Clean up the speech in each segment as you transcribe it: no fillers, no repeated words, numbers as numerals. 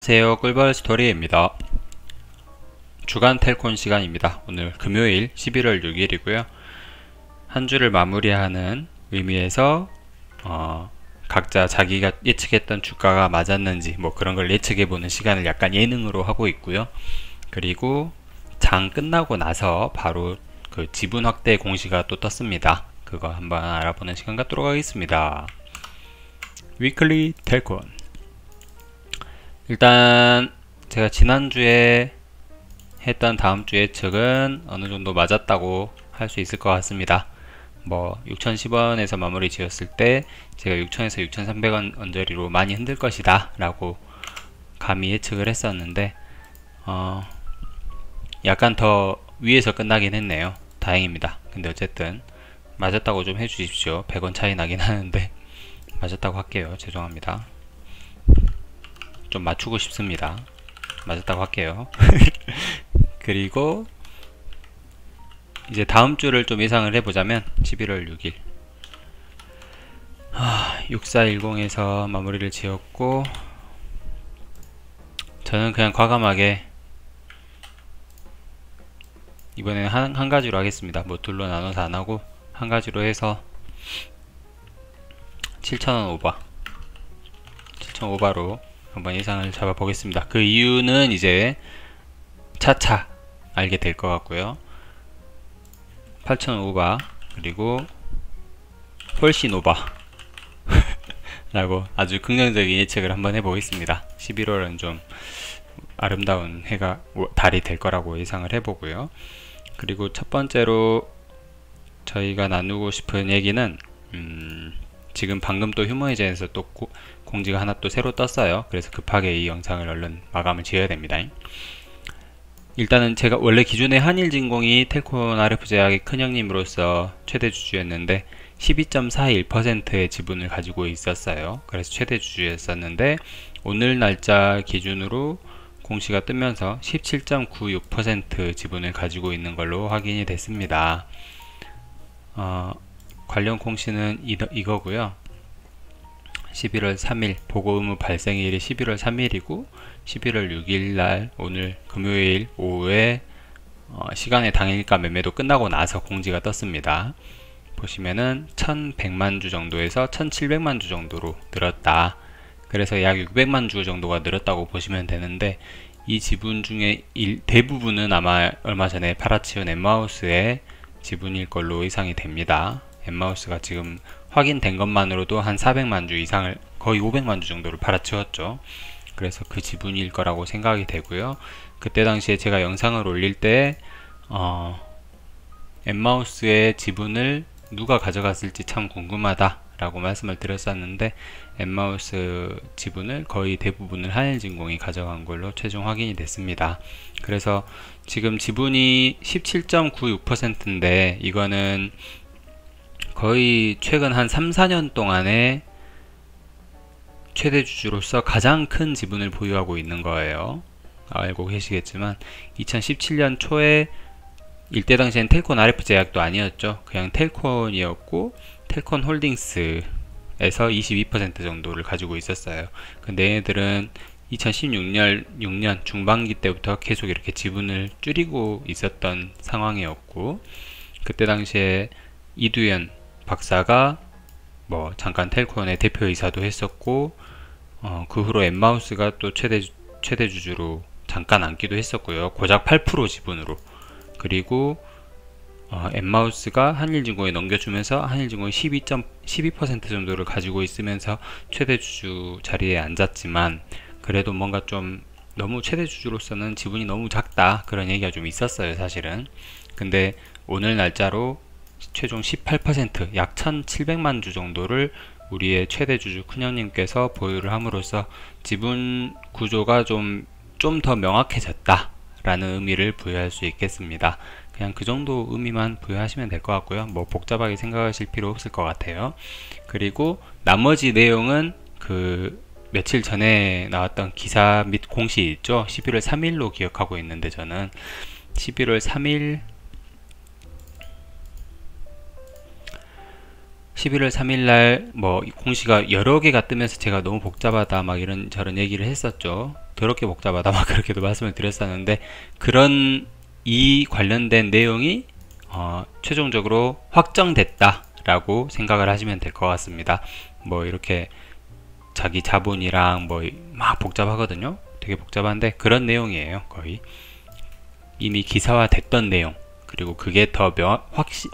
안녕하세요, 꿀벌 스토리입니다. 주간 텔콘 시간입니다. 오늘 금요일 11월 6일이고요 한 주를 마무리하는 의미에서 각자 자기가 예측했던 주가가 맞았는지 뭐 그런 걸 예측해보는 시간을 약간 예능으로 하고 있고요. 그리고 장 끝나고 나서 바로 그 지분 확대 공시가 또 떴습니다. 그거 한번 알아보는 시간 갖도록 하겠습니다. 위클리 텔콘. 일단 제가 지난주에 했던 다음주 예측은 어느정도 맞았다고 할 수 있을 것 같습니다. 뭐 6010원에서 마무리 지었을 때 제가 6000에서 6300원 언저리로 많이 흔들 것이다 라고 감히 예측을 했었는데 약간 더 위에서 끝나긴 했네요. 다행입니다. 근데 어쨌든 맞았다고 좀 해주십시오. 100원 차이 나긴 하는데 맞았다고 할게요. 죄송합니다. 좀 맞추고 싶습니다. 맞았다고 할게요. 그리고 이제 다음 주를 좀 예상을 해보자면 11월 6일 6410에서 마무리를 지었고, 저는 그냥 과감하게 이번에는 한 가지로 하겠습니다. 뭐 둘로 나눠서 안 하고 한 가지로 해서 7000원 오버 7000 오버로 한번 예상을 잡아 보겠습니다. 그 이유는 이제 차차 알게 될 것 같고요. 8000 오버 그리고 훨씬 오버 라고 아주 긍정적인 예측을 한번 해보겠습니다. 11월은 좀 아름다운 해가 달이 될 거라고 예상을 해보고요. 그리고 첫 번째로 저희가 나누고 싶은 얘기는 지금 방금 또 휴머이젠에서 또 공지가 하나 또 새로 떴어요. 그래서 급하게 이 영상을 얼른 마감을 지어야 됩니다. 일단은 제가 원래 기존에 한일진공이 텔콘 RF 제약의 큰형님으로서 최대 주주였는데 12.41%의 지분을 가지고 있었어요. 그래서 최대 주주였었는데 오늘 날짜 기준으로 공시가 뜨면서 17.96% 지분을 가지고 있는 걸로 확인이 됐습니다. 관련 공시는 이거고요. 11월 3일 보고 의무 발생일이 11월 3일이고 11월 6일날 오늘 금요일 오후에 시간의 당일가 매매도 끝나고 나서 공지가 떴습니다. 보시면은 1100만주 정도에서 1700만주 정도로 늘었다. 그래서 약 600만주 정도가 늘었다고 보시면 되는데, 이 지분 중에 대부분은 아마 얼마 전에 팔아치운 엠마우스의 지분일 걸로 예상이 됩니다. 엠마우스가 지금 확인된 것만으로도 한 400만주 이상을, 거의 500만주 정도를 팔아치웠죠. 그래서 그 지분일 거라고 생각이 되고요. 그때 당시에 제가 영상을 올릴 때 엠마우스의 지분을 누가 가져갔을지 참 궁금하다 라고 말씀을 드렸었는데, 엠마우스 지분을 거의 대부분을 한일진공이 가져간 걸로 최종 확인이 됐습니다. 그래서 지금 지분이 17.96%인데 이거는 거의 최근 한 3-4년 동안에 최대 주주로서 가장 큰 지분을 보유하고 있는 거예요. 알고 계시겠지만 2017년 초에 이때 당시엔 텔콘 RF 제약도 아니었죠. 그냥 텔콘이었고 텔콘 홀딩스에서 22% 정도를 가지고 있었어요. 근데 얘네들은 2016년 중반기 때부터 계속 이렇게 지분을 줄이고 있었던 상황이었고, 그때 당시에 이두현 박사가 뭐 잠깐 텔콘의 대표이사도 했었고, 그 후로 엠마우스가 또 최대 주주로 잠깐 앉기도 했었고요. 고작 8% 지분으로. 그리고 엠마우스가 한일진공에 넘겨주면서 한일진공이 12% 정도를 가지고 있으면서 최대 주주 자리에 앉았지만, 그래도 뭔가 좀 너무 최대 주주로서는 지분이 너무 작다 그런 얘기가 좀 있었어요, 사실은. 근데 오늘 날짜로 최종 18%, 약 1700만 주 정도를 우리의 최대 주주 큰형님께서 보유를 함으로써 지분 구조가 좀 더 명확해졌다 라는 의미를 부여할 수 있겠습니다. 그냥 그 정도 의미만 부여하시면 될 것 같고요. 뭐 복잡하게 생각하실 필요 없을 것 같아요. 그리고 나머지 내용은 그 며칠 전에 나왔던 기사 및 공시 있죠. 11월 3일로 기억하고 있는데, 저는 11월 3일 11월 3일날 뭐 공시가 여러 개가 뜨면서 제가 너무 복잡하다 막 이런 저런 얘기를 했었죠. 더럽게 복잡하다 막 그렇게도 말씀을 드렸었는데, 그런 이 관련된 내용이 최종적으로 확정됐다 라고 생각을 하시면 될 것 같습니다. 뭐 이렇게 자기 자본이랑 뭐 막 복잡하거든요. 되게 복잡한데 그런 내용이에요. 거의 이미 기사화 됐던 내용, 그리고 그게 더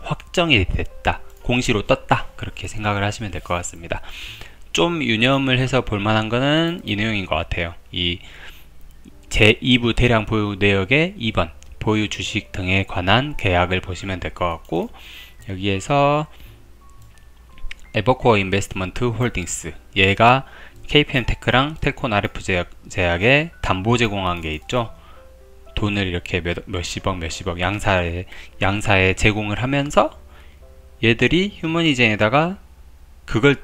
확정이 됐다, 공시로 떴다, 그렇게 생각을 하시면 될 것 같습니다. 좀 유념을 해서 볼만한 거는 이 내용인 것 같아요. 이 제2부 대량 보유 내역의 2번 보유 주식 등에 관한 계약을 보시면 될 것 같고, 여기에서 에버코어 인베스트먼트 홀딩스, 얘가 KPM테크랑 텔콘 RF 제약에 담보 제공한 게 있죠. 돈을 이렇게 몇십억 양사에 제공을 하면서 얘들이 휴머니젠에다가 그걸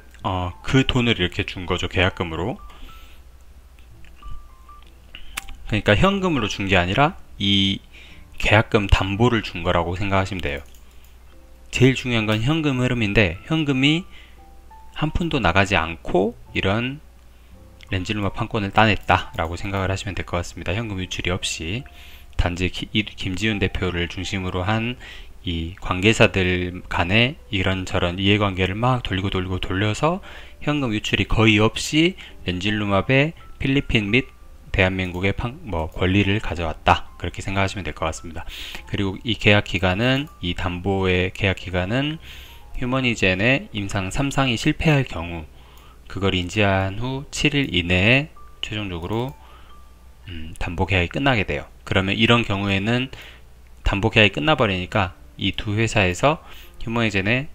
그 돈을 이렇게 준 거죠. 계약금으로. 그러니까 현금으로 준 게 아니라 이 계약금 담보를 준 거라고 생각하시면 돼요. 제일 중요한 건 현금 흐름인데, 현금이 한 푼도 나가지 않고 이런 렌질루마 판권을 따냈다 라고 생각을 하시면 될 것 같습니다. 현금 유출이 없이. 단지 김지훈 대표를 중심으로 한 이 관계사들 간에 이런저런 이해관계를 막 돌려서 현금 유출이 거의 없이 렌질루마의 필리핀 및 대한민국의 권리를 가져왔다, 그렇게 생각하시면 될 것 같습니다. 그리고 이 계약 기간은, 이 담보의 계약 기간은 휴머니젠의 임상 3상이 실패할 경우 그걸 인지한 후 7일 이내에 최종적으로 담보 계약이 끝나게 돼요. 그러면 이런 경우에는 담보 계약이 끝나버리니까 이 두 회사에서 휴머니젠에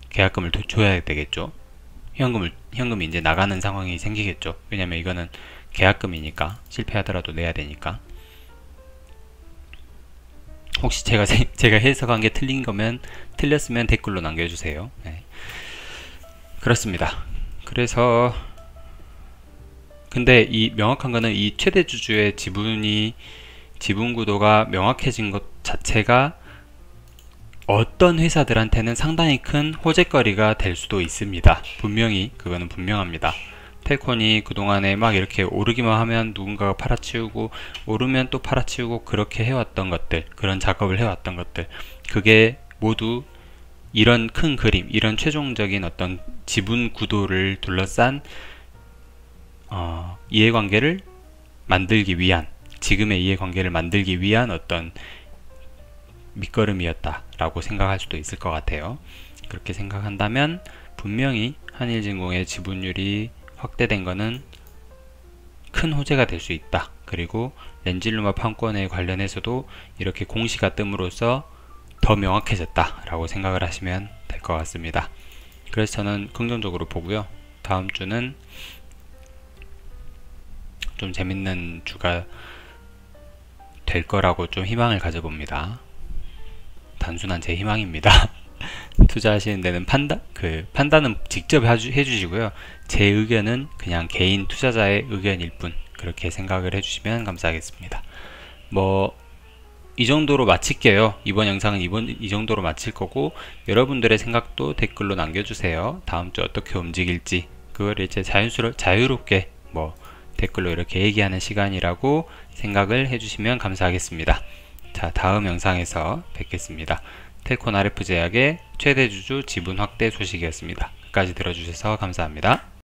계약금을 줘야 되겠죠. 현금이 이제 나가는 상황이 생기겠죠. 왜냐면 이거는 계약금이니까, 실패하더라도 내야 되니까. 혹시 제가 해석한 게 틀렸으면 댓글로 남겨주세요. 네. 그렇습니다. 그래서 근데 이 명확한 거는 이 최대 주주의 지분 구도가 명확해진 것 자체가 어떤 회사들한테는 상당히 큰 호재거리가 될 수도 있습니다. 분명히 그거는 분명합니다. 텔콘이 그동안에 막 이렇게 오르기만 하면 누군가가 팔아치우고, 오르면 또 팔아치우고, 그렇게 해왔던 것들, 그런 작업을 해왔던 것들, 그게 모두 이런 큰 그림, 이런 최종적인 어떤 지분 구도를 둘러싼 이해관계를 만들기 위한, 지금의 이해관계를 만들기 위한 어떤 밑거름이었다라고 생각할 수도 있을 것 같아요. 그렇게 생각한다면 분명히 한일진공의 지분율이 확대된 것은 큰 호재가 될 수 있다. 그리고 렌질루마 판권에 관련해서도 이렇게 공시가 뜸으로써 더 명확해졌다라고 생각을 하시면 될 것 같습니다. 그래서 저는 긍정적으로 보고요. 다음 주는 좀 재밌는 주가 될 거라고 좀 희망을 가져봅니다. 단순한 제 희망입니다. 투자하시는 데는 판단은 직접 해주시고요. 제 의견은 그냥 개인 투자자의 의견일 뿐, 그렇게 생각을 해주시면 감사하겠습니다. 이 정도로 마칠게요. 이번 영상은 이 정도로 마칠 거고, 여러분들의 생각도 댓글로 남겨주세요. 다음 주 어떻게 움직일지 그걸 이제 자유롭게 댓글로 이렇게 얘기하는 시간이라고 생각을 해주시면 감사하겠습니다. 자, 다음 영상에서 뵙겠습니다. 텔콘 RF 제약의 최대 주주 지분 확대 소식이었습니다. 끝까지 들어주셔서 감사합니다.